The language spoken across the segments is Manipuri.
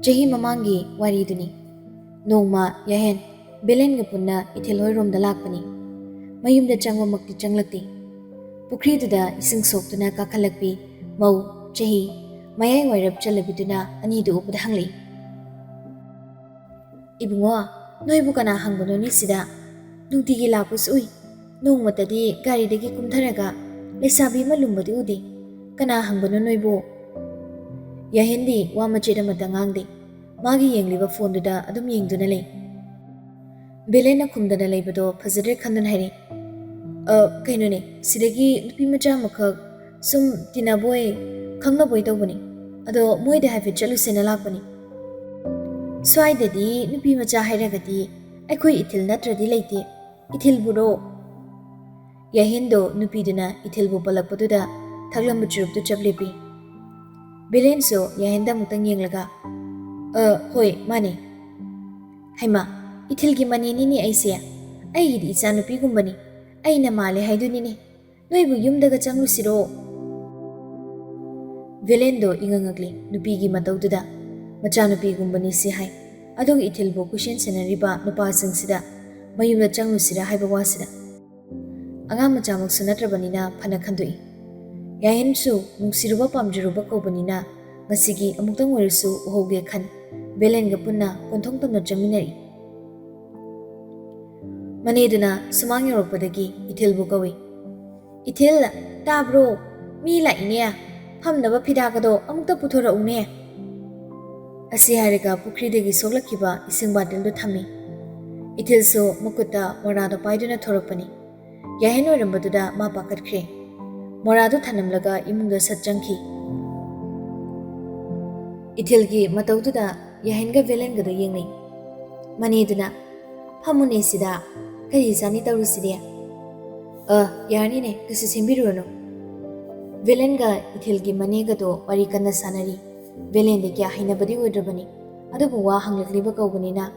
Chahi mamangi wari duni. Nongma yahen belen ga punna ithilhoi rom da lakpani. Mayum da changwa makti changlakti. Pukri da ising sok tuna kakhalakpi mau chahi mayai wairap chalabiduna ani du upda hangli. Ibungo noibu kana hangbono ni sida nungtigi lapus ui. Nongmatadi gari dagi kumtharaga lesabi malumbadi udi. Kana hangbono noibu. Yahendi wa machida matangangdi. Magi yengliba phone da adum yengduna lay. Belena kumdana laybado phazadre khandan hairi. Kaino ne sidagi nupi macha makhak sum tinaboy khangna boy tawbani. Ado moida have chalu sena lakpani. Swaidadi nupi macha hairagati aikoi ithil natradi laite. Ithil buro. Yahendo nupi duna ithil bu palakpaduda thaglambu churuptu chaplepi. Belen so yahenda mutang yenglaga. Hoi mane. Haima ithilgi mani nini aisia. Aidi icha nupi gumbani. Aina male haiduni ne. Noibu yumdaga changlu siro. Velendo ingangagli nupigi mataududa. Macha nupi gumbani si hai. Adog ithilbo kushen senariba nupa sangsida. Mayumda changlu sira haiba wasida. Anga macha mak sunatrabanina phana khandui. Yahensu nungsiruba pamjiruba kaubanina ngasigi amuktang warisu uhoge khan. Belenga punna konthong tamna jaminari. Maneduna sumang yoropodagi ithilbu kawi. Ithil tabro mi la ineya phamnaba phidagado amukta puthora une. Asi hariga pukridagi soklakiba ising batildu thami. Ithil so makuta morada paiduna thoropani. Yahen oirambaduda ma pakatkre. Moradu thanamlaga imungda satjangki. Ithilgi mataududa yahenga velenga da yengnai. Maneduna phamune sida kari zani tawrusidia. Yarni ne kasi simbiruno. Velenga ithilgi manega do wari kanna sanari. Velende kya hainabadi oidrabani. Adubu wa hanglakliba kaubanina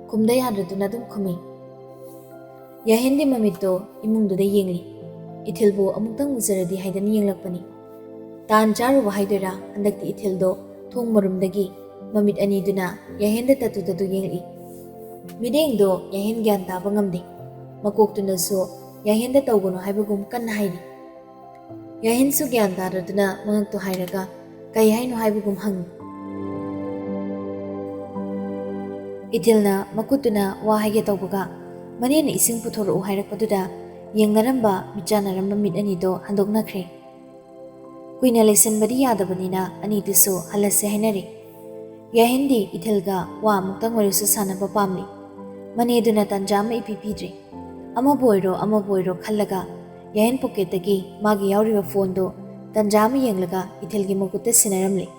kumda yadraduna dum khumi. Yahendi mamito imungdu da yengli. Ithilbu amuktang uzaradi haidani yenglakpani. Tan charuba haidura andakti ithildo thong marumdagi mamit aniduna yahenda tatu yengli. Midengdo yahen gyan taba ngamdi. Makoktuna so yahenda tawgono haibagum kanna hairi. Yahen su gyan taraduna mangakto hairaga kay haino haibagum hangi. Ithilna makutuna wa haige tawbaga manena ising puthoro hairakpaduda yengnaramba michanaramba mit anido handoknakre. Kuina lesenbadi yadabanina aniduso halase hainari. Yahendi ithilga wa muktang warisu sanaba pamli. Maneduna tanjama ipipidri. Ama boiro khallaga yahen pocketagi magi yauriba phone do tanjama yenglaga ithilgi mukutta sinaramli.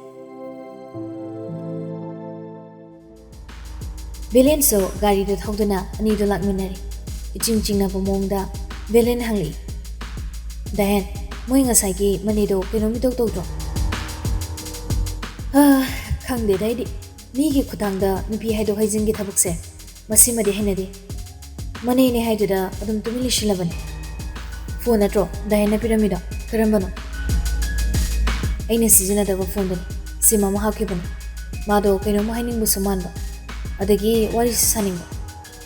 Belen so gari do thauduna anido lakminari. Ichingchingna bomongda Belen hangli. Dahen moi ngasai manido kilometer tawdo. Khangde daidi migi khutangda nupi haido haijingi thabukse masimadi henadi. Mane ne haiduda adum tumili shilabani. Phone atro dahena piramida karambano. Aina season adaba phone dani sima mahakibani. Mado kaino mahaining bu sumanba. Adagi wari saninga.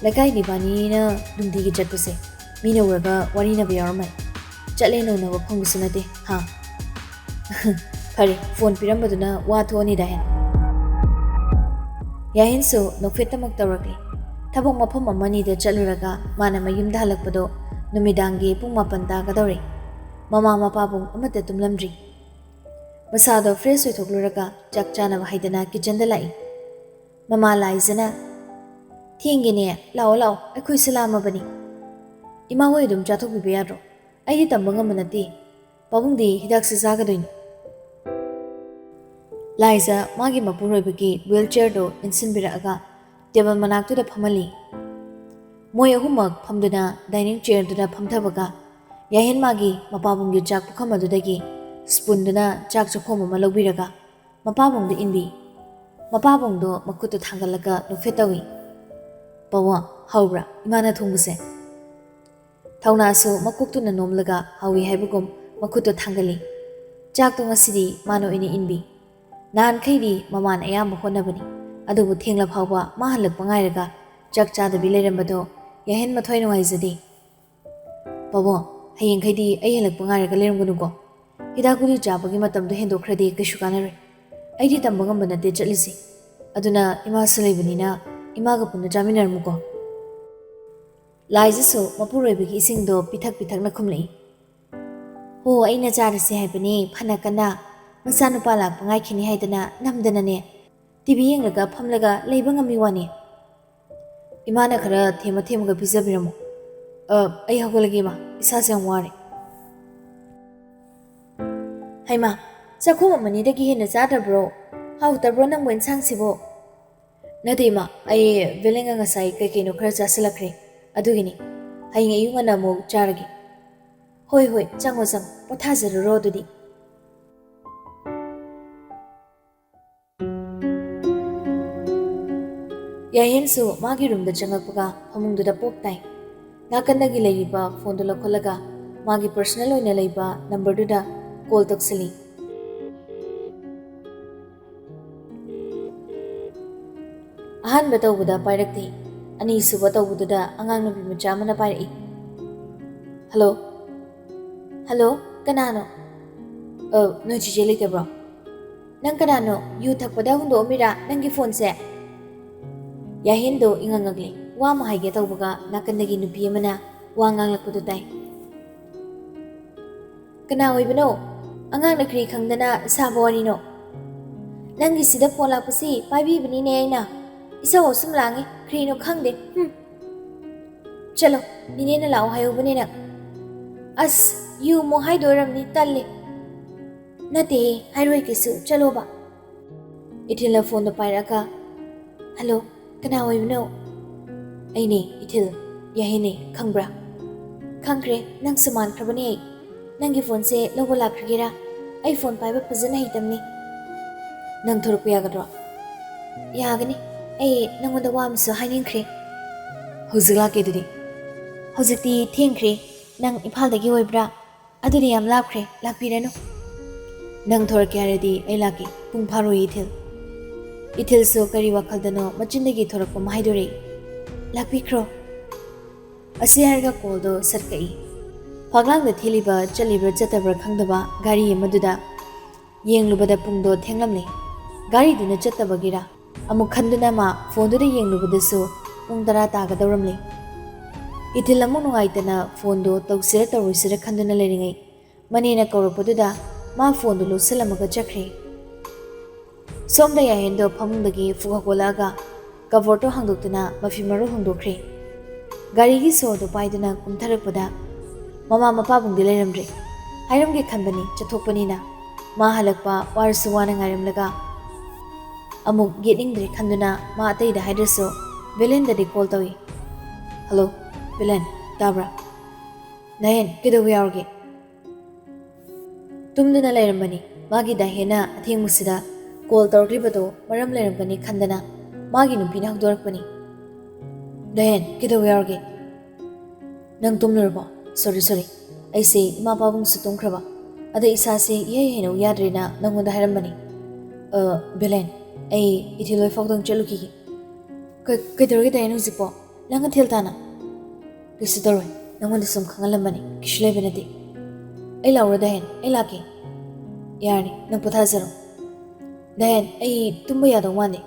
Lakai di bani na dumdigi chatpase. Mina uraga wari na biyarmai. Chatle no na waphang sunate ha. Phari phone pirambaduna wa thoni dahen. Yahin so nofetamak tawrakli. Thabok mafam amani da chaluraga mana mayumda halakpado numidangi pung 8 tagadori. Mama mapabung amata tumlamdri. Masado fresh oithokluraga chak chanaba haidana kitchen da lai. Mama laizana thingine lao aikoi salama bani. Ima hoi dum chathok bibe yadro. Aidi tamba ngamanati. Pabungdi hidak se zagadoin. Laiza magi mapuroi wheelchair do insinbiraga table manaktu da phamali. Moi ahumak phamduna dining chair duna phamthabaga yahen magi mapabunggi chak pukhamadudagi spoon duna chak chakhom ama lobiraga mapabungda inbi. Mapabungdo makutu thangalaga nufetawi. Bawa haubra imana thungbuse. Thauna so makuktuna nomlaga hawi haibugum makutu thangali. Chak to ngasidi mano ini inbi. Nan khairi maman ayam honabani. ꯑꯗꯨꯕꯨ ꯊꯦꯡꯂ ꯐꯥꯎꯕ ꯃꯥ ꯍꯜꯂꯛꯄ ꯉꯥꯏꯔꯒ ꯆꯥꯛ ꯆꯥꯗꯕꯤ ꯂꯩꯔꯝꯕꯗꯣ ꯌꯥꯍꯦꯟ ꯃꯊ꯭ꯋꯥꯏ ꯅꯨꯡꯉꯥꯏꯖꯗꯦ꯫ ꯄꯥꯕꯨꯡ, ꯍꯌꯦꯡꯈꯩꯗꯤ ꯑꯩ ꯍꯜꯂꯛꯄ ꯉꯥꯏꯔꯒ ꯂꯩꯔꯝꯒꯅꯨꯀꯣ꯫ ꯍꯤꯗꯥꯛ ꯒꯨꯂꯤ ꯆꯥꯕꯒꯤ ꯃꯇꯝꯗꯣ ꯍꯦꯟꯗꯣꯛꯈ꯭ꯔꯗꯤ ꯀꯩꯁꯨ ꯀꯥꯟꯅꯔꯣꯏ꯫ ꯑꯩꯗꯤ ꯇꯝꯕ ꯉꯝꯕ ꯅꯠꯇꯦ ꯆꯠꯂꯤꯁꯤ꯫ ꯑꯗꯨꯅ ꯏꯃꯥꯁꯨ ꯂꯩꯕꯅꯤꯅ ꯏꯃꯥꯒ ꯄꯨꯟꯅ ꯆꯥꯃꯤꯟꯅꯔꯝꯃꯨꯀꯣ꯫ ꯂꯥꯏꯖꯁꯨ ꯃꯄꯨꯔꯣꯏꯕꯒꯤ ꯏꯁꯤꯡꯗꯣ ꯄꯤꯊꯛꯅ ꯈꯨꯝꯂꯛꯏ꯫ ꯍꯣ, ꯑꯩꯅ ꯆꯥꯔꯁꯤ ꯍꯥꯏꯕꯅꯤ ꯐꯅ ꯀꯟꯅ ꯃꯆꯥꯅꯨꯄꯥ ꯂꯥꯛꯄ ꯉꯥꯏꯈꯤꯅꯤ ꯍꯥꯏꯗꯅ ꯅꯝꯗꯅꯅꯦ ꯇꯤꯚꯤ ꯌꯦꯡꯂꯒ ꯐꯝꯂꯒ ꯂꯩꯕ ꯉꯝꯃꯤ ꯋꯥꯅꯤ꯫ ꯏꯃꯥꯅ ꯈꯔ ꯊꯦꯝꯃꯒ ꯄꯤꯖꯕꯤꯔꯝꯃꯨ꯫ ꯑꯩ ꯍꯧꯒꯠꯂꯒꯦ ꯏꯃꯥ, ꯏꯁꯥꯁꯦ ꯌꯥꯝ ꯋꯥꯔꯦ꯫ ꯍꯩꯃꯥ, ꯆꯥꯛꯈꯨꯝ ꯑꯃꯅꯤꯗꯒꯤ ꯍꯦꯟꯅ ꯆꯥꯗꯕ꯭ꯔꯣ? ꯍꯥꯎꯇꯕ꯭ꯔꯣ ꯅꯪꯕꯨ ꯏꯟꯁꯥꯡꯁꯤꯕꯣ? ꯅꯠꯇꯦ ꯏꯃꯥ, ꯑꯩ ꯕꯦꯂꯦꯡꯒ ꯉꯁꯥꯏ ꯀꯩꯅꯣ ꯈꯔ ꯆꯥꯁꯤꯜꯂꯛꯈ꯭ꯔꯦ ꯑꯗꯨꯒꯤꯅꯤ꯫ ꯍꯌꯦꯡ ꯑꯌꯨꯛ ꯉꯟꯅ ꯑꯃꯨꯛ ꯆꯥꯔꯒꯦ꯫ ꯍꯣꯏ, ꯆꯪꯉꯣ ꯄꯣꯊꯥꯖꯔꯨꯔꯣ ꯑꯗꯨꯗꯤ꯫ ꯌꯥꯍꯦꯟꯁꯨ ꯃꯥꯒꯤ ꯔꯨꯝꯗ ꯆꯪꯉꯛꯄꯒ ꯐꯃꯨꯡꯗꯨꯗ ꯄꯣꯛ ꯇꯥꯏ꯫ ꯅꯥꯀꯟꯗꯒꯤ ꯂꯩꯔꯤꯕ ꯐꯣꯟꯗꯨ ꯂꯧꯈꯠꯂꯒ ꯃꯥꯒꯤ ꯄꯔꯁꯅꯦꯜ ꯑꯣꯏꯅ ꯂꯩꯕ ꯅꯝꯕꯔꯗꯨꯗ ꯀꯣꯜ ꯇꯧꯁꯤꯜꯂꯤ꯫ ꯑꯍꯥꯟꯕ ꯇꯧꯕꯗ ꯄꯥꯏꯔꯛꯇꯦ꯫ ꯑꯅꯤꯁꯨꯕ ꯇꯧꯕꯗꯨꯗ ꯑꯉꯥꯡ ꯅꯨꯄꯤ ꯃꯆꯥ ꯑꯃꯅ ꯄꯥꯏꯔꯛꯏ꯫ ꯍꯜꯂꯣ, ꯀꯅꯥꯅꯣ? ꯅꯣꯏ ꯆꯤꯆꯦ ꯂꯩꯇꯕ꯭ꯔꯣ? ꯅꯪ ꯀꯅꯥꯅꯣ? ꯌꯨ ꯊꯛꯄꯗ ꯍꯨꯟꯗꯣꯛꯑꯝꯃꯤꯔꯥ ꯅꯪꯒꯤ ꯐꯣꯟꯁꯦ? ꯌꯥꯍꯦꯟꯗꯣ ꯏꯉꯛꯉꯛꯂꯦ꯫ ꯋꯥ ꯑꯃ ꯍꯥꯏꯒꯦ ꯇꯧꯕꯒ ꯅꯥꯀꯟꯗꯒꯤ ꯅꯨꯄꯤ ꯑꯃꯅ ꯋꯥ ꯉꯥꯡꯂꯛꯄꯗꯨ ꯇꯥꯏ꯫ ꯀꯅꯥ ꯑꯣꯏꯕꯅꯣ? ꯑꯉꯥꯡꯅ ꯀꯔꯤ ꯈꯪꯗꯅ ꯁꯥꯕ ꯋꯥꯔꯤꯅꯣ? ꯅꯪꯒꯤꯁꯤꯗ ꯐꯣꯟ ꯂꯥꯛꯄꯁꯤ ꯄꯥꯏꯕꯤꯕꯅꯤꯅꯦ ꯑꯩꯅ꯫ ꯏꯁꯧ ꯑꯁꯨꯝ ꯂꯥꯡꯉꯤ, ꯀꯔꯤꯅꯣ ꯈꯪꯗꯦ꯫ ꯆꯠꯂꯣ, ꯅꯤꯅꯦꯅ ꯂꯥꯛꯑꯣ ꯍꯥꯏꯍꯧꯕꯅꯦ ꯅꯪ꯫ ꯑꯁ, ꯌꯨ ꯑꯃꯨꯛ ꯍꯥꯏꯗꯣꯏꯔꯝꯅꯤ, ꯇꯜꯂꯦ꯫ ꯅꯠꯇꯦꯍꯦ, ꯍꯥꯏꯔꯣꯏ ꯀꯩꯁꯨ, ꯆꯠꯂꯣꯕ꯫ ꯏꯊꯤꯜꯅ ꯐꯣꯟꯗꯣ ꯄꯥꯏꯔꯛꯑꯒ, ꯍꯜꯂꯣ, ꯀꯅꯥ ꯑꯣꯏꯕꯅꯣ? ꯑꯩꯅꯦ, ꯏꯊꯤꯜ, ꯌꯥꯍꯦꯟꯅꯦ, ꯈꯪꯕ꯭ꯔꯥ? ꯈꯪꯈ꯭ꯔꯦ, ꯅꯪꯁꯨ ꯃꯥꯟꯈ꯭ꯔꯕꯅꯦ ꯑꯩ꯫ ꯅꯪꯒꯤ ꯐꯣꯟꯁꯦ ꯂꯧꯕ ꯂꯥꯛꯈ꯭ꯔꯒꯦꯔꯥ? ꯑꯩ ꯐꯣꯟ ꯄꯥꯏꯕ ꯐꯖꯅ ꯍꯩꯇꯕꯅꯤ꯫ ꯅꯪ ꯊꯣꯔꯛꯄ ꯌꯥꯒꯗ꯭ꯔꯣ? ꯌꯥꯒꯅꯤ, ꯑꯩ ꯅꯪꯉꯣꯟꯗ ꯋꯥ ꯑꯃꯁꯨ ꯍꯥꯏꯅꯤꯡꯈ꯭ꯔꯦ꯫ ꯍꯧꯖꯤꯛ ꯂꯥꯛꯀꯦ ꯑꯗꯨꯗꯤ꯫ ꯍꯧꯖꯤꯛꯇꯤ ꯊꯦꯡꯈ꯭ꯔꯦ, ꯅꯪ ꯏꯝꯐꯥꯜꯗꯒꯤ ꯑꯣꯏꯕ꯭ꯔꯥ? ꯑꯗꯨꯗꯤ ꯌꯥꯝ ꯂꯥꯞꯈ꯭ꯔꯦ, ꯂꯥꯛꯄꯤꯔꯅꯨ꯫ ꯅꯪ ꯊꯣꯔꯛꯀꯦ ꯍꯥꯏꯔꯗꯤ ꯑꯩ ꯂꯥꯛꯀꯦ, ꯄꯨꯡ ꯐꯥꯔꯣꯏ ꯏꯊꯤꯜ꯫ ꯏꯊꯤꯜꯁꯨ ꯀꯔꯤ ꯋꯥꯈꯜꯗꯅꯣ ꯃꯆꯤꯟꯗꯒꯤ ꯊꯣꯔꯛꯄ ꯑꯃ ꯍꯥꯏꯗꯣꯔꯛꯏ꯫ ꯂꯥꯛꯄꯤꯈ꯭ꯔꯣ꯫ ꯑꯁꯤ ꯍꯥꯏꯔꯒ ꯀꯣꯜꯗꯣ ꯁꯠꯀꯛꯏ꯫ ꯐꯥꯛꯂꯥꯡꯗ ꯊꯦꯠꯂꯤꯕ ꯆꯠꯂꯤꯕ꯭ꯔꯥ ꯆꯠꯇꯕ꯭ꯔꯥ ꯈꯪꯗꯕ ꯒꯥꯔꯤ ꯑꯃꯗꯨꯗ ꯌꯦꯡꯂꯨꯕꯗ ꯄꯨꯡꯗꯣ ꯊꯦꯡꯂꯝꯂꯦ꯫ ꯒꯥꯔꯤꯗꯨꯅ ꯆꯠꯇꯕꯒꯤꯔ ꯑꯃꯨꯛ ꯈꯟꯗꯨꯅ ꯃꯥ ꯐꯣꯟꯗꯨꯗ ꯌꯦꯡꯂꯨꯕꯗꯁꯨ ꯄꯨꯡ 10 ꯇꯥꯒꯗꯧꯔꯝꯂꯦ꯫ ꯏꯊꯤꯜ ꯑꯃꯨꯛ ꯅꯨꯡꯉꯥꯏꯇꯅ ꯐꯣꯟꯗꯣ ꯇꯧꯁꯤꯔ ꯇꯧꯔꯣꯏꯁꯤꯔ ꯈꯟꯗꯨꯅ ꯂꯩꯔꯤꯉꯩ ꯃꯅꯦꯅ ꯀꯧꯔꯛꯄꯗꯨꯗ ꯃꯥ ꯐꯣꯟꯗꯣ ꯂꯣꯠꯁꯤꯜꯂꯝꯃꯒ ꯆꯠꯈ꯭ꯔꯦ꯫ ꯁꯣꯝꯗ ꯌꯥꯍꯦꯟꯗꯣ ꯐꯃꯨꯡꯗꯒꯤ ꯐꯨꯛ ꯍꯧꯒꯠꯂꯛꯑꯒ ꯀꯕꯣꯔꯗꯇꯣ ꯍꯥꯡꯗꯣꯛꯇꯨꯅ ꯃꯐꯤ ꯃꯔꯣꯜ ꯍꯣꯡꯗꯣꯛꯈ꯭ꯔꯦ꯫ ꯒꯥꯔꯤꯒꯤ ꯁꯣꯔꯗꯣ ꯄꯥꯏꯗꯨꯅ ꯀꯨꯝꯊꯔꯛꯄꯗ ꯃꯃꯥ ꯃꯄꯥꯕꯨꯡꯗꯤ ꯂꯩꯔꯝꯗ꯭ꯔꯦ꯫ ꯍꯥꯏꯔꯝꯒꯦ ꯈꯟꯕꯅꯤ, ꯆꯠꯊꯣꯛꯄꯅꯤꯅ꯫ ꯃꯥ ꯍꯜꯂꯛꯄ ꯋꯥꯔꯁꯨ ꯋꯥꯅ ꯉꯥꯏꯔꯝꯂꯒ ꯑꯃꯨꯛ ꯌꯦꯠꯅꯤꯡꯗ꯭ꯔꯦ ꯈꯟꯗꯨꯅ ꯃꯥ ꯑꯇꯩꯗ ꯍꯥꯏꯗ꯭ꯔꯁꯨ ꯕꯦꯂꯦꯟꯗꯗꯤ ꯀꯣꯜ ꯇꯧꯏ꯫ ꯍꯜꯂꯣ, ꯕꯦꯂꯦꯟ, ꯇꯥꯕ꯭ꯔꯥ? ꯗꯥꯍꯦꯟ, ꯀꯩꯗꯧꯕ ꯌꯥꯎꯔꯒꯦ? ꯇꯨꯝꯗꯨꯅ ꯂꯩꯔꯝꯕꯅꯤ꯫ ꯃꯥꯒꯤ ꯗꯥꯍꯦꯟꯅ ꯑꯊꯦꯡꯕꯁꯤꯗ ꯀꯣꯜ ꯇꯧꯔꯛꯂꯤꯕꯗꯣ ꯃꯔꯝ ꯂꯩꯔꯝꯒꯅꯤ ꯈꯟꯗꯅ ꯃꯥꯒꯤ ꯅꯨꯄꯤꯅ ꯍꯧꯗꯣꯔꯛꯄꯅꯤ꯫ ꯗꯥꯍꯦꯟ, ꯀꯩꯗꯧꯕ ꯌꯥꯎꯔꯒꯦ? ꯅꯪ ꯇꯨꯝꯂꯨꯔꯕꯣ? ꯁꯣꯔꯤ, ꯑꯩꯁꯦ ꯏꯃꯥ ꯄꯥꯕꯨꯡꯁꯨ ꯇꯨꯝꯈ꯭ꯔꯕ, ꯑꯗ ꯏꯁꯥꯁꯦ ꯏꯍꯩ ꯍꯩꯅꯧ ꯌꯥꯗ꯭ꯔꯦꯅ ꯅꯪꯉꯣꯟꯗ ꯍꯥꯏꯔꯝꯕꯅꯤ꯫ ꯕꯦꯂꯦꯟ, ꯑꯩ ꯏꯊꯤꯜꯍꯣꯏ ꯐꯥꯎꯗꯪ ꯆꯠꯂꯨꯈꯤꯒꯦ꯫ ꯀꯩꯗꯧꯔꯒꯦ ꯗꯥꯍꯦꯟ ꯍꯧꯖꯤꯛꯄꯣ? ꯅꯪ ꯊꯤꯜ ꯇꯥꯅ? ꯀꯩꯁꯨ ꯇꯧꯔꯣꯏ, ꯅꯪꯉꯣꯟꯗ ꯁꯨꯝ ꯈꯪꯍꯜꯂꯝꯕꯅꯤ, ꯀꯩꯁꯨ ꯂꯩꯕ ꯅꯠꯇꯦ꯫ ꯑꯩ ꯂꯥꯛꯎꯔ ꯗꯥꯍꯦꯟ? ꯑꯩ ꯂꯥꯛꯀꯦ꯫ ꯌꯥꯔꯅꯤ, ꯅꯪ ꯄꯣꯊꯥꯖꯔꯣ꯫ ꯗꯥꯍꯦꯟ, ꯑꯩ ꯇꯨꯝꯕ ꯌꯥꯗꯧ ꯃꯥꯟꯗꯦ꯫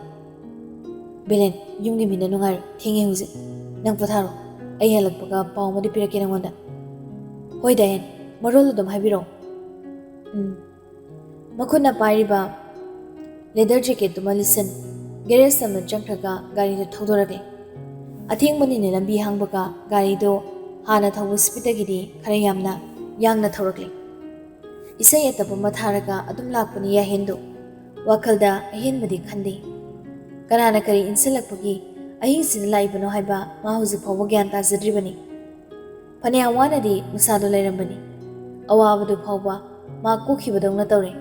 ꯕꯦꯂꯦꯟ, ꯌꯨꯝꯒꯤ ꯃꯤꯅ ꯅꯨꯡꯉꯥꯏꯔꯣꯏ, ꯊꯦꯡꯉꯦ ꯍꯧꯖꯤꯛ꯫ ꯅꯪ ꯄꯣꯊꯥꯔꯣ, ꯑꯩ ꯍꯜꯂꯛꯄꯒ ꯄꯥꯎ ꯑꯃꯗꯤ ꯄꯤꯔꯛꯀꯦ ꯅꯪꯉꯣꯟꯗ꯫ ꯍꯣꯏ ꯗꯥꯍꯦꯟ, ꯃꯔꯣꯜ ꯑꯗꯨꯝ ꯍꯥꯏꯕꯤꯔꯛꯑꯣ꯫ ꯃꯈꯨꯠꯅ ꯄꯥꯏꯔꯤꯕ ꯂꯦꯗꯔ ꯖꯦꯀꯦꯠꯇꯨꯃ ꯂꯤꯠꯁꯟ ꯒꯦꯔꯦꯖ ꯑꯃ ꯆꯪꯈ꯭ꯔꯒ ꯒꯥꯔꯤꯗꯨ ꯊꯧꯗꯣꯔꯛꯂꯦ꯫ ꯑꯊꯦꯡꯕꯅꯤꯅ ꯂꯝꯕꯤ ꯍꯥꯡꯕꯒ ꯒꯥꯔꯤꯗꯣ ꯍꯥꯟꯅ ꯊꯧꯕ ꯁ꯭ꯄꯤꯠꯇꯒꯤꯗꯤ ꯈꯔ ꯌꯥꯡꯅ ꯊꯧꯔꯛꯂꯦ꯫ ꯏꯁꯩ ꯑꯇꯞꯄ ꯑꯃ ꯊꯥꯔꯒ ꯑꯗꯨꯝ ꯂꯥꯛꯄꯅꯤ ꯌꯥꯍꯦꯟꯗꯣ꯫ ꯋꯥꯈꯜꯗ ꯑꯍꯦꯟꯕꯗꯤ ꯈꯟꯗꯦ꯫ ꯀꯅꯥꯅ ꯀꯔꯤ ꯏꯟꯁꯤꯜꯂꯛꯄꯒꯤ ꯑꯍꯤꯡꯁꯤꯗ ꯂꯥꯛꯏꯕꯅꯣ ꯍꯥꯏꯕ ꯃꯥ ꯍꯧꯖꯤꯛ ꯐꯥꯎꯕ ꯒ꯭ꯌꯥꯟ ꯇꯥꯖꯗ꯭ꯔꯤꯕꯅꯤ꯫ ꯐꯅꯌꯥꯝ ꯋꯥꯅꯗꯤ ꯃꯁꯥꯗꯣ ꯂꯩꯔꯝꯕꯅꯤ꯫ ꯑꯋꯥꯕꯗꯨ ꯐꯥꯎꯕ ꯃꯥ ꯀꯣꯛꯈꯤꯕꯗꯧꯅ ꯇꯧꯔꯦ꯫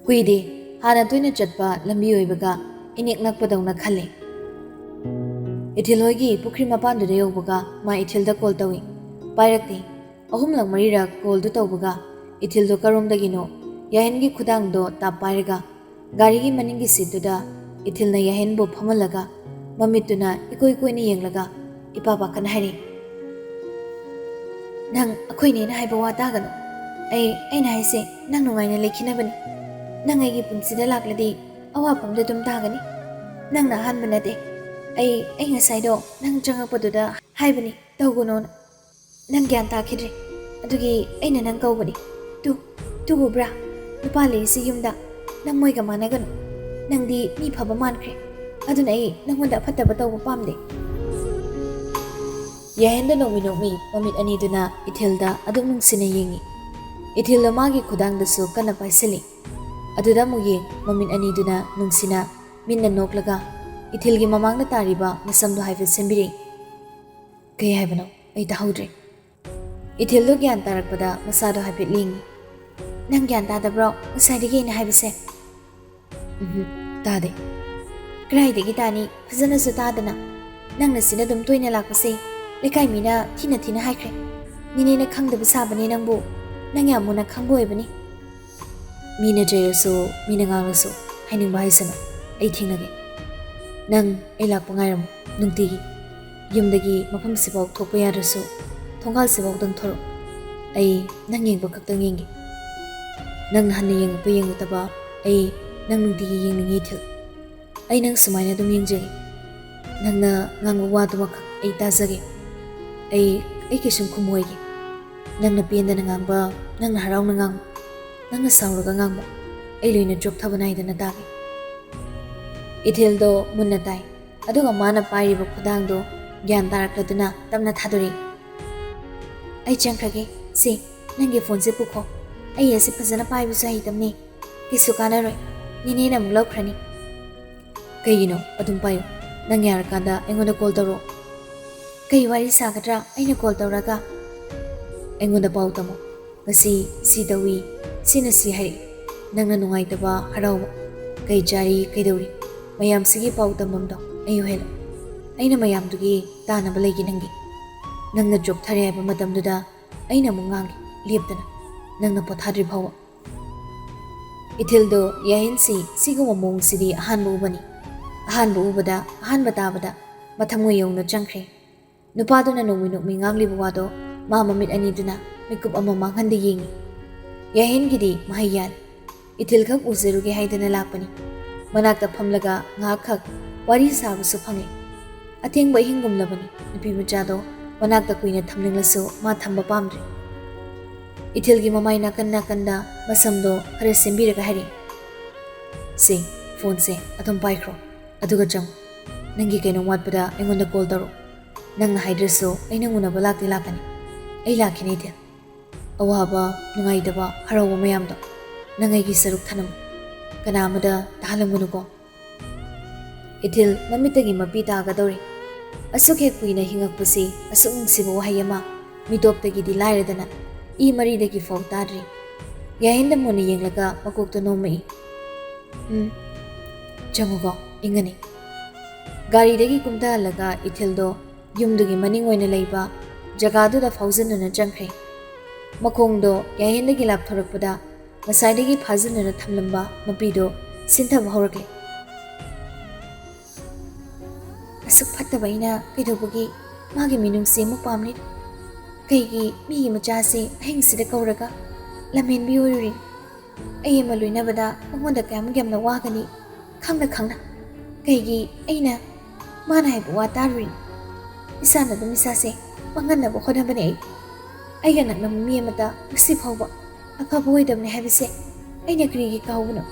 ꯀꯨꯏꯗꯦ, ꯍꯥꯟꯅ ꯇꯣꯏꯅ ꯆꯠꯄ ꯂꯝꯕꯤ ꯑꯣꯏꯕꯒ ꯏꯅꯦꯛ ꯅꯛꯄꯗꯧꯅ ꯈꯜꯂꯦ꯫ ꯏꯊꯤꯜꯍꯣꯏꯒꯤ ꯄꯨꯈ꯭ꯔꯤ ꯃꯄꯥꯟꯗꯨꯗ ꯌꯧꯕꯒ ꯃꯥ ꯏꯊꯤꯜꯗ ꯀꯣꯜ ꯇꯧꯏ꯫ ꯄꯥꯏꯔꯛꯇꯦ꯫ 3-4ꯔꯛ ꯀꯣꯜꯗꯨ ꯇꯧꯕꯒ ꯏꯊꯤꯜꯗꯣ ꯀꯔꯣꯝꯗꯒꯤꯅꯣ ꯌꯥꯍꯦꯟꯒꯤ ꯈꯨꯗꯥꯡꯗꯣ ꯇꯥꯞ ꯄꯥꯏꯔꯒ ꯒꯥꯔꯤꯒꯤ ꯃꯅꯤꯡꯒꯤ ꯁꯤꯠꯇꯨꯗ Ithilna yahenbo phamalaga mamituna ikoi koina yenglaga ipa pakan hari nang akhoi ne na haiba wa ta gano ai na haise nang nungai na lekhina bani nang ai gi punsida lakladi awa pamda dum ta gani nang na han banate ai ngasai do nang changakpaduda haibani tawgono nang gyan ta khidre adugi aina nang kawbani tu bra nupa le si yumda nang moi ga mana gano nang di mi phaba mankre aduna ai nangunda phattaba tawba pamde Yahenda no mi mamit ani duna ithilda adum nungsina yengi ithilda magi khudang da su kana paisali aduda mu yeng mamit ani duna nungsina minna noklaga ithilgi mamangna tariba masam do haife sembiri kay haibano ai ta haudre ithildo gyan tarakpada masado haife lingi nang gyan ta da bro usai dige na haibe se ta de krai de gitani phajana su ta dana nang na sina dum toina lakpase lekai mina thina haikre nine na khangdaba sabane nangbu nang yamuna khangboy bani mina jesu mina ngangso haining bai sana ai thingnage nang ai lakpa ngairam nungtigi yumdagi mafam sibok thokpa yarasu thongal sibok dang thoro ai nang yengba khakta ngengi nang hanne yengpa taba ai nang nungtigi yengningi thil ai nang sumaina dum yengjegi nang na ngangwa waduma khak ai tazage ai kisum khumoigi nang na penda na ngangba nang na haraw na ngang nang na sawraga ngangba ai loina job thabanai dana dagi ithil do munna tai aduga mana pairiba khudang do gyan tarakladuna tamna thaduri ai changkhage se nange phone se pukho ai ase phajana paibu sai tamni kisu kana roi nine na mulok khrani kayino adum payo nang yar kanda engoda call taro kay wari sagadra aina call tawraga engoda pau tamo ngasi si dawi sina si hai nangna nungai taba haraw kay jari kay dawri mayam sigi pau tamam do ayo helo aina mayam dugi tana balegi nangi nangna job thare ba matam duda aina mungangi leptana nangna pothadri phawa ithildo yahin sigo mong sidi ahan bani ahan ubada ahan batabada mathamoy yongna changkhre nupaduna nomi ngangli buwado ma mamit ani duna mikup ama manghande yengi yahin gidi mahayan ithil khak uzeruge haidana lakpani manakta phamlaga nga khak wari sabu su phangi atheng bai hingum labani nupi machado manakta kuina thamlinglasu ma thamba pamdre ithilgi mamai nakanda masamdo khare sembiraga hari se phone se atham paikro aduga jam nangi kaino watpada engonda call taro nang na haidraso ai nanguna balakti lakani ai lakhine de awaba nungai daba harawa mayam do nangai gi saruk thanam kana amada dahalamunu ko ithil mamitagi mapita ga dori asukhe kuina hingak pusi asung sibo hayama mitoptagi di lairedana I mari dagi fau tadri yahinda moni yenglaga makokto nomai changugo ingani gari dagi kumta laga ithildo yumdugi maning oina leiba jagadu da fauzanana changkhre makhongdo yahendagi lap thorakpada masaidagi phazanana thamlamba mapido sinthab hawrakle asuk phattabaina kaidobugi magi minung se mu pamni kaigi mi macha se ahingsida kauraga lamen bi oyuri ayema loina bada mongonda gamna wagani khangna kaigi aina mana haibu wa tarwi isana dum isase panganna bo khoda bane ai ga nakna mi mata usi phawba afa boy damne habise aina krigi kawuno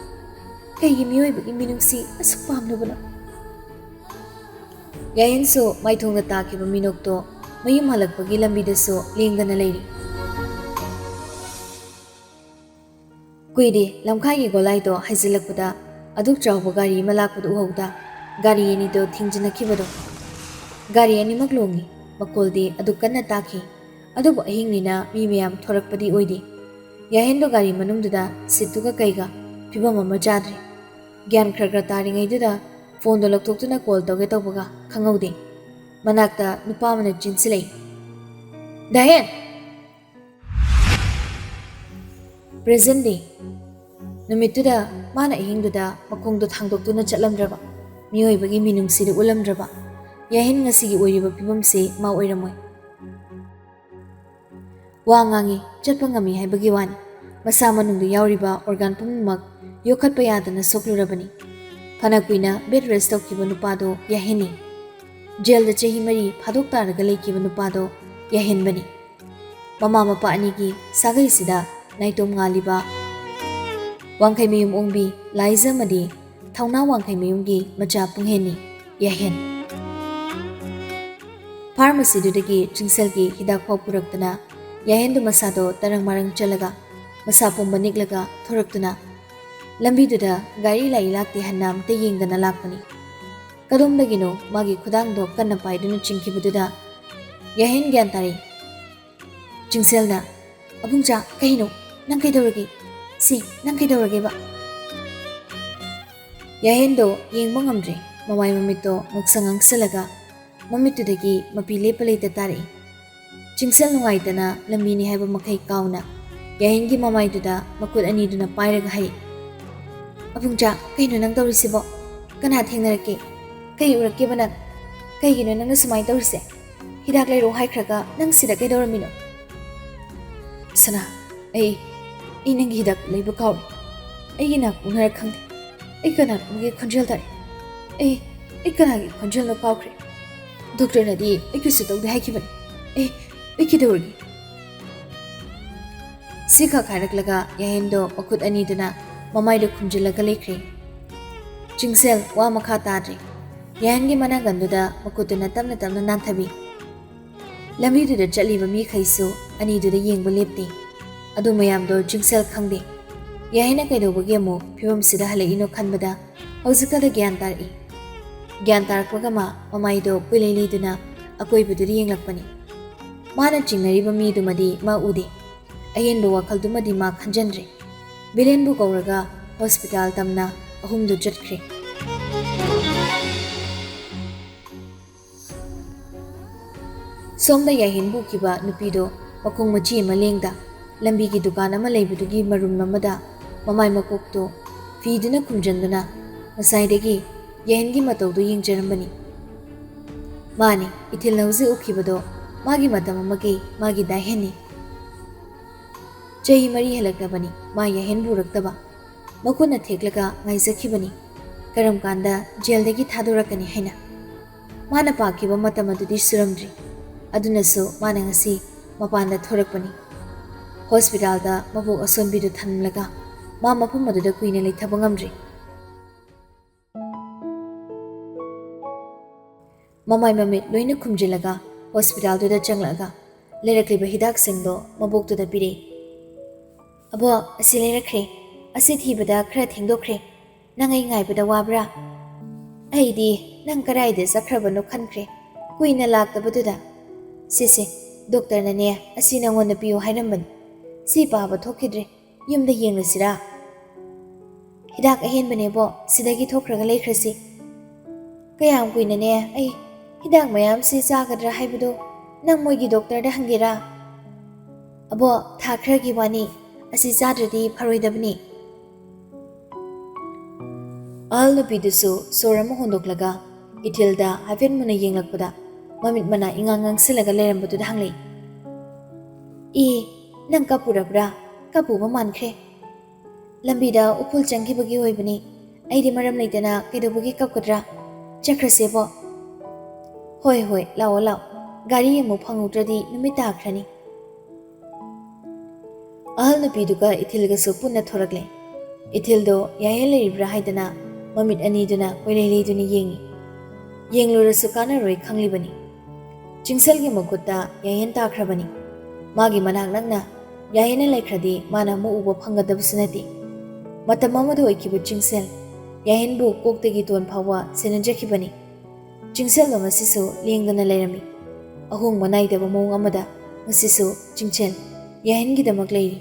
kaigi mioi bagi minungsi asuk pamno bano yayin so maithonga takiba minokto mayum halakpagi lambidaso lengdana leiri kuide lamkhai golaido haizilakpada aduk chawba gari malakpadu uhauda gari ani do thingjana kibado gari ani maklongi makoldi aduk kanna takhi adubu ahingnina mi miyam thorakpadi oide yahendo gari manungduda situga kaiga pibam ama jadre gyan khragra taringai duda phone do loktoktuna call toge tobaga khangaude manakta nupa mana jinsilei dahen present day numituda mana ihingduda makongdo thangdoktuna chatlamdraba ꯃꯤꯑꯣꯏꯕꯒꯤ ꯃꯤꯅꯨꯡꯁꯤꯗ ꯎꯠꯂꯝꯗ꯭ꯔꯕ ꯌꯥꯍꯦꯟ ꯉꯁꯤꯒꯤ ꯑꯣꯏꯔꯤꯕ ꯐꯤꯕꯝꯁꯤ ꯃꯥ ꯑꯣꯏꯔꯝꯃꯣꯏ꯫ ꯋꯥ ꯉꯥꯡꯏ, ꯆꯠꯄ ꯉꯝꯃꯤ ꯍꯥꯏꯕꯒꯤ ꯋꯥꯅꯤ, ꯃꯁꯥ ꯃꯅꯨꯡꯗ ꯌꯥꯎꯔꯤꯕ ꯑꯣꯔꯒꯥꯟ ꯄꯨꯝꯅꯃꯛ ꯌꯣꯛꯈꯠꯄ ꯌꯥꯗꯅ ꯁꯣꯛꯂꯨꯔꯕꯅꯤ꯫ ꯐꯅ ꯀꯨꯏꯅ ꯕꯦꯗ ꯔꯦꯁ ꯇꯧꯈꯤꯕ ꯅꯨꯄꯥꯗꯣ ꯌꯥꯍꯦꯟꯅꯤ꯫ ꯖꯦꯜꯗ ꯆꯍꯤ 4 ꯐꯥꯗꯣꯛ ꯇꯥꯔꯒ ꯂꯩꯈꯤꯕ ꯅꯨꯄꯥꯗꯣ ꯌꯥꯍꯦꯟꯕꯅꯤ꯫ ꯃꯃꯥ ꯃꯄꯥ ꯑꯅꯤꯒꯤ ꯁꯥꯒꯩꯁꯤꯗ ꯅꯥꯏꯇꯣꯝ ꯉꯥꯜꯂꯤꯕ ꯋꯥꯡꯈꯩꯃꯌꯨꯝ ꯑꯣꯡꯕꯤ ꯂꯥꯏꯖ ꯑꯃꯗꯤ ꯊꯧꯅꯥ ꯋꯥꯡꯈꯩꯃꯌꯨꯝꯒꯤ ꯃꯆꯥ ꯄꯨꯡꯍꯦꯟꯅꯤ ꯌꯥꯍꯦꯟ꯫ ꯐꯥꯔꯃꯥꯁꯤꯗꯨꯗꯒꯤ ꯆꯤꯡꯁꯦꯜꯒꯤ ꯍꯤꯗꯥꯛ ꯐꯥꯎ ꯄꯨꯔꯛꯇꯨꯅ ꯌꯥꯍꯦꯟꯗꯨ ꯃꯁꯥꯗꯣ ꯇꯔꯪ ꯃꯔꯪ ꯆꯠꯂꯒ ꯃꯁꯥ ꯄꯨꯝꯕ ꯅꯤꯛꯂꯒ ꯊꯣꯔꯛꯇꯨꯅ ꯂꯝꯕꯤꯗꯨꯗ ꯒꯥꯔꯤ ꯂꯥꯛꯏ ꯂꯥꯛꯇꯦ ꯍꯟꯅ ꯑꯝꯇ ꯌꯦꯡꯗꯅ ꯂꯥꯛꯄꯅꯤ꯫ ꯀꯗꯣꯝꯗꯒꯤꯅꯣ ꯃꯥꯒꯤ ꯈꯨꯗꯥꯡꯗꯣ ꯀꯟꯅ ꯄꯥꯏꯗꯨꯅ ꯆꯤꯡꯈꯤꯕꯗꯨꯗ ꯌꯥꯍꯦꯟ ꯒ꯭ꯌꯥꯟ ꯇꯥꯔꯦ꯫ ꯆꯤꯡꯁꯦꯜꯅ "ꯑꯕꯨꯡꯆꯥ, ꯀꯩꯅꯣ? ꯅꯪ ꯀꯩꯗꯧꯔꯒꯦ? ꯅꯪ ꯀꯩꯗꯧꯔꯒꯦꯕ?" ꯌꯥꯍꯦꯟꯗꯣ ꯌꯦꯡꯕ ꯉꯝꯗ꯭ꯔꯦ꯫ ꯃꯃꯥꯏ ꯃꯃꯤꯠꯇꯣ ꯉꯛꯁꯪ ꯉꯥꯡꯁꯜꯂꯒ ꯃꯃꯤꯠꯇꯨꯗꯒꯤ ꯃꯄꯤ ꯂꯦꯞꯄ ꯂꯩꯇ ꯇꯥꯔꯛꯏ꯫ ꯆꯤꯡꯁꯦꯜ ꯅꯨꯡꯉꯥꯏꯇꯅ ꯂꯝꯕꯤꯅꯤ ꯍꯥꯏꯕ ꯃꯈꯩ ꯀꯥꯎꯅ ꯌꯥꯍꯦꯟꯒꯤ ꯃꯃꯥꯏꯗꯨꯗ ꯃꯈꯨꯠ ꯑꯅꯤꯗꯨꯅ ꯄꯥꯏꯔꯒ ꯍꯥꯏ, "ꯑꯕꯨꯡꯆꯥ, ꯀꯩꯅꯣ ꯅꯪ ꯇꯧꯔꯤꯁꯤꯕꯣ? ꯀꯅꯥ ꯊꯦꯡꯅꯔꯛꯀꯦ? ꯀꯩ ꯎꯔꯛꯀꯦꯕ ꯅꯪ? ꯀꯩꯒꯤꯅꯣ ꯅꯪꯅ ꯁꯨꯃꯥꯏꯅ ꯇꯧꯔꯤꯁꯦ? ꯍꯤꯗꯥꯛ ꯂꯩꯔꯣ ꯍꯥꯏꯈ꯭ꯔꯒ ꯅꯪ ꯁꯤꯗ ꯀꯩꯗꯧꯔꯝꯃꯤꯅꯣ?" "ꯁꯅꯥ, ꯑꯩ ꯅꯪꯒꯤ ꯍꯤꯗꯥꯛ ꯂꯩꯕ ꯀꯥꯎꯔꯦ. ꯑꯩꯒꯤ ꯅꯥꯛ ꯎꯅꯔ ꯈꯪꯗꯦ. ꯑꯩ ꯀꯅꯥꯅꯣꯝꯒꯤ ꯈꯣꯟꯖꯦꯜ ꯇꯥꯔꯦ. ꯑꯩ ꯀꯅꯥꯒꯤ ꯈꯣꯟꯖꯦꯜꯅꯣ ꯀꯥꯎꯈ꯭ꯔꯦ. ꯗꯣꯛꯇꯔꯅꯗꯤ ꯑꯩ ꯀꯩꯁꯨ ꯇꯧꯗꯦ ꯍꯥꯏꯈꯤꯕꯅꯤ. ꯑꯩ ꯀꯩꯗꯧꯔꯒꯦ?" ꯁꯤꯈꯛ ꯍꯥꯏꯔꯛꯂꯒ ꯌꯥꯍꯦꯟꯗꯣ ꯃꯈꯨꯠ ꯑꯅꯤꯗꯨꯅ ꯃꯃꯥꯏꯗ ꯈꯨꯝꯖꯤꯜꯂꯒ ꯂꯩꯈ꯭ꯔꯦ꯫ ꯆꯤꯡꯁꯦꯜ ꯋꯥ ꯃꯈꯥ ꯇꯥꯗ꯭ꯔꯦ꯫ ꯌꯥꯍꯦꯟꯒꯤ ꯃꯅꯥꯒꯟꯗꯨꯗ ꯃꯈꯨꯠꯇꯨꯅ ꯇꯞꯅ ꯇꯞꯅ ꯅꯥꯟꯊꯕꯤ꯫ ꯂꯝꯕꯤꯗꯨꯗ ꯆꯠꯂꯤꯕ ꯃꯤꯈꯩꯁꯨ ꯑꯅꯤꯗꯨꯗ ꯌꯦꯡꯕ ꯂꯦꯞꯇꯦ꯫ ꯑꯗꯨ ꯃꯌꯥꯝꯗꯣ ꯆꯤꯡꯁꯦꯜ ꯈꯪꯗꯦ꯫ ꯌꯥꯍꯦꯟꯅ ꯀꯩꯗꯧꯕꯒꯤ ꯑꯃꯨꯛ ꯐꯤꯕꯝꯁꯤꯗ ꯍꯜꯂꯛꯏꯅꯣ ꯈꯟꯕꯗ ꯍꯧꯖꯤꯛꯈꯛꯇ ꯒ꯭ꯌꯥꯟ ꯇꯥꯔꯛꯏ꯫ ꯒ꯭ꯌꯥꯟ ꯇꯥꯔꯛꯄꯒ ꯃꯃꯥꯏꯗꯣ ꯀꯨꯏꯂꯩ ꯂꯩꯗꯨꯅ ꯑꯀꯣꯏꯕꯗꯨꯗ ꯌꯦꯡꯂꯛꯄꯅꯤ꯫ ꯃꯥꯅ ꯆꯤꯡꯅꯔꯤꯕ ꯃꯤꯗꯨꯃꯗꯤ ꯃꯥ ꯎꯗꯦ꯫ ꯑꯍꯦꯟꯕ ꯋꯥꯈꯜꯗꯨꯃꯗꯤ ꯃꯥ ꯈꯟꯖꯟꯗ꯭ꯔꯦ꯫ ꯚꯤꯂꯦꯟꯕꯨ ꯀꯧꯔꯒ ꯍꯣꯁꯄꯤꯇꯥꯜ ꯇꯝꯅ ꯑꯍꯨꯝꯗꯨ ꯆꯠꯈ꯭ꯔꯦ꯫ ꯁꯣꯝꯗ ꯌꯥꯍꯦꯟꯕꯨ ꯎꯈꯤꯕ ꯅꯨꯄꯤꯗꯣ ꯃꯈꯣꯡ ꯃꯆꯤ ꯑꯃ ꯂꯦꯡꯗ ꯂꯝꯕꯤꯒꯤ ꯗꯨꯀꯥꯟ ꯑꯃ ꯂꯩꯕꯗꯨꯒꯤ ꯃꯔꯨꯝ ꯑꯃꯗ ꯃꯃꯥꯏ ꯃꯀꯣꯛꯇꯣ ꯐꯤꯗꯨꯅ ꯈꯨꯝꯖꯟꯗꯨꯅ ꯉꯁꯥꯏꯗꯒꯤ ꯌꯥꯍꯦꯟꯒꯤ ꯃꯇꯧꯗꯣ ꯌꯦꯡꯖꯔꯝꯕꯅꯤ꯫ ꯃꯥꯅꯤ, ꯏꯊꯤꯜꯅ ꯍꯧꯖꯤꯛ ꯎꯈꯤꯕꯗꯣ ꯃꯥꯒꯤ ꯃꯇꯝ ꯑꯃꯒꯤ ꯃꯥꯒꯤ ꯗꯥꯏꯍꯦꯟꯅꯤ꯫ ꯆꯍꯤ 4 ꯍꯦꯜꯂꯛꯂꯕꯅꯤ ꯃꯥ ꯌꯥꯍꯦꯟꯕꯨ ꯎꯔꯛꯇꯕ꯫ ꯃꯈꯨꯠꯅ ꯊꯦꯛꯂꯒ ꯉꯥꯏꯖꯈꯤꯕꯅꯤ ꯀꯔꯝ ꯀꯥꯟꯗ ꯖꯦꯜꯗꯒꯤ ꯊꯥꯗꯣꯔꯛꯀꯅꯤ ꯍꯥꯏꯅ꯫ ꯃꯥꯅ ꯄꯥꯈꯤꯕ ꯃꯇꯝ ꯑꯗꯨꯗꯤ ꯁꯨꯔꯝꯗ꯭ꯔꯤ꯫ ꯑꯗꯨꯅꯁꯨ ꯃꯥꯅ ꯉꯁꯤ ꯃꯄꯥꯟꯗ ꯊꯣꯔꯛꯄꯅꯤ꯫ ꯍꯣꯁꯄꯤꯇꯥꯜꯗ ꯃꯕꯣꯛ ꯑꯁꯣꯟꯕꯤꯗꯨ ꯊꯅꯝꯂꯒ ꯃꯥ ꯃꯐꯝ ꯑꯗꯨꯗ ꯀꯨꯏꯅ ꯂꯩꯊꯕ ꯉꯝꯗ꯭ꯔꯤ꯫ ꯃꯃꯥꯏ ꯃꯃꯤꯠ ꯂꯣꯏꯅ ꯈꯨꯝꯖꯤꯜꯂꯒ ꯍꯣꯁꯄꯤꯇꯥꯜꯗꯨꯗ ꯆꯪꯂꯛꯑꯒ ꯂꯩꯔꯛꯂꯤꯕ ꯍꯤꯗꯥꯛꯁꯤꯡꯗꯣ ꯃꯕꯣꯛꯇꯨꯗ ꯄꯤꯔꯛꯏ꯫ "ꯑꯕꯣꯛ, ꯑꯁꯤ ꯂꯩꯔꯛꯈ꯭ꯔꯦ. ꯑꯁꯤ ꯊꯤꯕꯗ ꯈꯔ ꯊꯦꯡꯗꯣꯛꯈ꯭ꯔꯦ. ꯅꯪ ꯑꯩ ꯉꯥꯏꯕꯗ ꯋꯥꯕ꯭ꯔꯥ? ꯑꯩꯗꯤ ꯅꯪ ꯀꯗꯥꯏꯗ ꯆꯠꯈ꯭ꯔꯕꯅꯣ ꯈꯟꯈ꯭ꯔꯦ ꯀꯨꯏꯅ ꯂꯥꯛꯇꯕꯗꯨꯗ. ꯁꯤꯁꯦ, ꯗꯣꯛꯇꯔꯅꯅꯦ ꯑꯁꯤ ꯅꯪꯉꯣꯟꯗ ꯄꯤꯌꯨ ꯍꯥꯏꯔꯝꯕꯅꯤ. ꯁꯤ ꯄꯥꯕ ꯊꯣꯛꯈꯤꯗ꯭ꯔꯦ. ꯌꯨꯝꯗ ꯌꯦꯡꯂꯁꯤꯔꯥ? ꯍꯤꯗꯥꯛ ꯑꯍꯦꯟꯕꯅꯦꯕꯣ, ꯁꯤꯗꯒꯤ ꯊꯣꯛꯈ꯭ꯔꯒ ꯂꯩꯈ꯭ꯔꯁꯤ. ꯀꯌꯥꯝ ꯀꯨꯏꯅꯅꯦ ꯑꯩ ꯍꯤꯗꯥꯛ ꯃꯌꯥꯝꯁꯤ ꯆꯥꯒꯗ꯭ꯔꯥ ꯍꯥꯏꯕꯗꯣ ꯅꯪ ꯃꯣꯏꯒꯤ ꯗꯣꯛꯇꯔꯗ ꯍꯪꯒꯦꯔꯥ? ꯑꯕꯣ, ꯊꯥ ꯈꯔꯒꯤ ꯋꯥꯅꯤ. ꯑꯁꯤ ꯆꯥꯗ꯭ꯔꯗꯤ ꯐꯔꯣꯏꯗꯕꯅꯤ." ꯑꯍꯜ ꯅꯨꯄꯤꯗꯨꯁꯨ ꯁꯣꯔ ꯑꯃ ꯍꯣꯟꯗꯣꯛꯂꯒ ꯏꯊꯤꯜꯗ ꯍꯥꯏꯐꯦꯠ ꯃꯨꯟꯅ ꯌꯦꯡꯂꯛꯄꯗ ꯃꯃꯤꯠ ꯃꯅꯥ ꯏꯉꯥꯡ ꯉꯥꯡꯁꯤꯜꯂꯒ ꯂꯩꯔꯝꯕꯗꯨꯗ ꯍꯪꯂꯛꯏ, "ꯅꯪ ꯀꯞꯄꯨꯔꯕ꯭ꯔꯥ? ꯀꯞꯄꯨꯕ ꯃꯥꯟꯈ꯭ꯔꯦ. ꯂꯝꯕꯤꯗ ꯎꯐꯨꯜ ꯆꯪꯈꯤꯕꯒꯤ ꯑꯣꯏꯕꯅꯤ. ꯑꯩꯗꯤ ꯃꯔꯝ ꯂꯩꯇꯅ ꯀꯩꯗꯧꯕꯒꯤ ꯀꯞꯀꯗ꯭ꯔꯥ? ꯆꯠꯈ꯭ꯔꯁꯦꯕꯣ." "ꯍꯣꯏ, ꯂꯥꯛꯑꯣ ꯂꯥꯛꯑꯣ. ꯒꯥꯔꯤ ꯑꯃꯨꯛ ꯐꯪꯍꯧꯗ꯭ꯔꯗꯤ ꯅꯨꯃꯤꯠ ꯇꯥꯈ꯭ꯔꯅꯤ." ꯑꯍꯜ ꯅꯨꯄꯤꯗꯨꯒ ꯏꯊꯤꯜꯒꯁꯨ ꯄꯨꯟꯅ ꯊꯣꯔꯛꯂꯦ꯫ ꯏꯊꯤꯜꯗꯣ ꯌꯥꯍꯦꯟ ꯂꯩꯔꯤꯕ꯭ꯔꯥ ꯍꯥꯏꯗꯅ ꯃꯃꯤꯠ ꯑꯅꯤꯗꯨꯅ ꯀꯣꯏꯂꯩ ꯂꯩꯗꯨꯅ ꯌꯦꯡꯉꯤ꯫ ꯌꯦꯡꯂꯨꯔꯁꯨ ꯀꯥꯟꯅꯔꯣꯏ ꯈꯪꯂꯤꯕꯅꯤ꯫ ꯆꯤꯡꯁꯦꯜꯒꯤ ꯃꯈꯨꯠꯇ ꯌꯥꯍꯦꯟ ꯇꯥꯈ꯭ꯔꯕꯅꯤ꯫ ꯃꯥꯒꯤ ꯃꯅꯥꯛ ꯅꯛꯅ ꯌꯥꯍꯦꯟꯅ ꯂꯩꯈ꯭ꯔꯗꯤ ꯃꯥꯅ ꯑꯃꯨꯛ ꯎꯕ ꯐꯪꯒꯗꯕꯁꯨ ꯅꯠꯇꯦ꯫ ꯃꯇꯝ ꯑꯃꯗ ꯑꯣꯏꯈꯤꯕ ꯆꯤꯡꯁꯦꯜ ꯌꯥꯍꯦꯟꯕꯨ ꯀꯣꯛꯇꯒꯤ ꯇꯣꯟ ꯐꯥꯎꯕ ꯁꯦꯟꯅꯖꯈꯤꯕꯅꯤ꯫ ꯆꯤꯡꯁꯦꯜꯗꯣ ꯉꯁꯤꯁꯨ ꯂꯦꯡꯗꯅ ꯂꯩꯔꯝꯃꯤ꯫ ꯑꯍꯣꯡꯕ ꯅꯥꯏꯗꯕ ꯃꯑꯣꯡ ꯑꯃꯗ ꯉꯁꯤꯁꯨ ꯆꯤꯡꯁꯦꯜ ꯌꯥꯍꯦꯟꯒꯤꯗꯃꯛ ꯂꯩꯔꯤ꯫